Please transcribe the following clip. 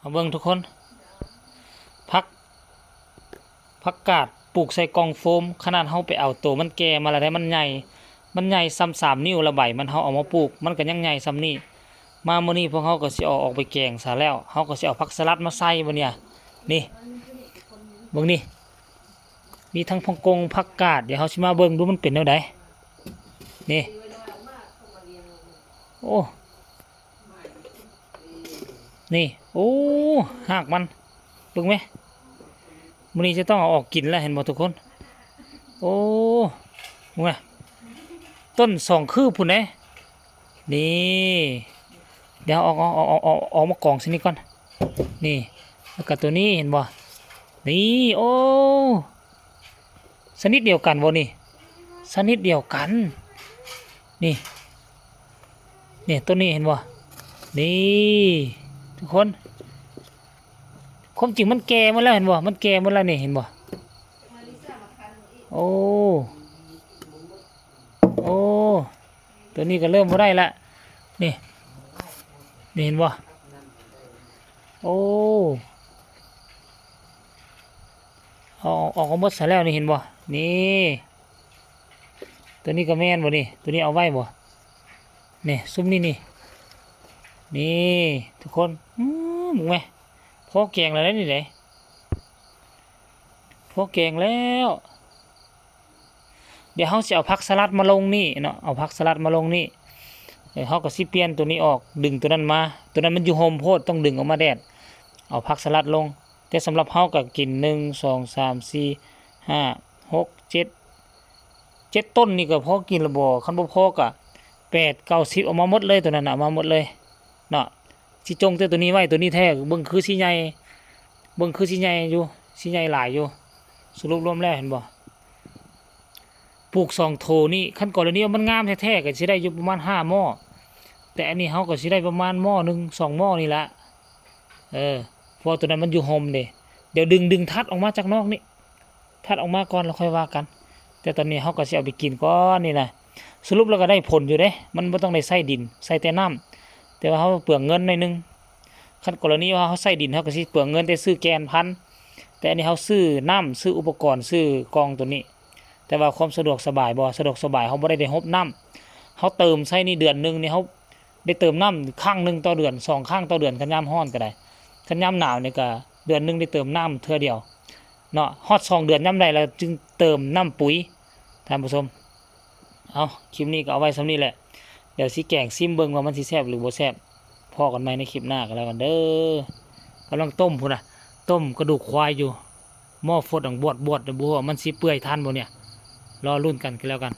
มาเบิ่งทุกคนพักผักกาดปลูกใส่กล่องโฟมขนาดเฮาไปเอาตัวมันแก่มาแล้วได้มันใหญ่ซ้ำ3 นิ้วละใบมันเฮาเอามาปลูกมันก็ยังใหญ่ซ้ำนี้มามื้อนี้พวกเฮาก็สิเอาออกไปแกงซะแล้วเฮาก็สิเอาผักสลัดมาใส่บ่เนี่ยนี่เบิ่งนี่มีทั้งพงกงผักกาดเดี๋ยวเฮาสิมาเบิ่งดูมันเป็นแนวใดนี่โอ้นี่โอ้หากมันเบิ่งไหมมื้อนี้จะต้องเอาออกกินแล้วเห็นบ่ทุกคนโอ้มึงอะต้น2 คืบพุ่นเด้นี่เดี๋ยวออกมากองสินี่ก่อนนี่แล้วก็ตัวนี้เห็นบ่นี่โอ้ชนิดเดียวกันบ่นี่ชนิดเดียวกันนี่ต้นนี้เห็นบ่นี่ทุกคนความจริงมันแก่หมดแล้วเห็นบ่มันแก่หมดแล้วนี่เห็นบ่โอ้โอ้ตัวนี้ก็เริ่มบ่ได้ละนี่เห็นบ่โอ้ออกหมดซะแล้วนี่เห็นบ่นี่ตัวนี้ก็แม่นบ่นี่ตัวนี้เอาไว้บ่นี่ซุ่มนี่ทุกคนมึงไหมพอแกงแล้วนี่ไหนพอแกงแล้วเดี๋ยวเขาจะเอาผักสลัดมาลงนี่เนาะเอาผักสลัดมาลงนี่เดี๋ยวเขาก็สิเปลี่ยนตัวนี้ออกดึงตัวนั้นมาตัวนั้นมันอยู่โฮมโพดต้องดึงออกมาแดดเอาผักสลัดลงแต่สำหรับเขาก็กิน1 2 3 4 5 6 7ต้นนี่ก็พอกินละบ่คันบ่พอก็8 9 10ออกมาหมดเลยตัวนั้นเอามาหมดเลยเนาะสิจงตัวนี้ไว้ตัวนี้แท้เบิ่งคือสิใหญ่อยู่สิใหญ่หลายอยู่สรุปรวมแล้วเห็นบ่ปลูก2 โถนี่ขั้นก่อนนี้มันงามแท้ๆก็สิได้อยู่ประมาณ5 หม้อแต่อันนี้เฮาก็สิได้ประมาณหม้อนึง2 หม้อนี่ละเพราะตัวนั้นมันอยู่โฮมเดี๋ยวดึงทัดออกมาจากนอกนี่ทัดออกมาก่อนแล้วค่อยว่ากันแต่ตอนนี้เฮาก็สิเอาไปกินก่อนนี่นะสรุปแล้วก็ได้ผลอยู่เด้มันบ่ต้องได้ใส่ดินใส่แต่น้ำแต่ว่าเฮาเปลืองเงินหน่อยนึงขั้นกรณีว่าเฮาใส่ดินเฮาก็สิเปลืองเงินแต่ซื้อแกนพันธุ์แต่อันนี้เฮาซื้อน้ำซื้ออุปกรณ์ซื้อกองตัวนี้แต่ว่าความสะดวกสบายบ่สะดวกสบายเฮาบ่ได้ฮบน้ำเฮาเติมใส่นี่เดือนนึงนี่เฮาได้เติมน้ำครั้งนึงต่อเดือน2 ครั้งต่อเดือนคันยามร้อนก็ได้คันยามหนาวนี่ก็เดือนนึงได้เติมน้ำเทื่อเดียวเนาะฮอด2 เดือนยามใดแล้วจึงเติมน้ำปุ๋ยท่านผู้ชมเอาคลิปนี้ก็เอาไว้ส่ำนี้แหละเดี๋ยวสิแกงซิมเบิ่งว่ามันสิแซ่บหรือบ่แซ่บพอกันใหม่ในคลิปหน้ากันแล้วกันเด้อกำลังต้มพุ่นน่ะต้มกระดูกควายอยู่หม้อฟดบวดบ่ว่ามันสิเปื่อยทันบ่เนี่ยรอรุ่นกันแล้วกัน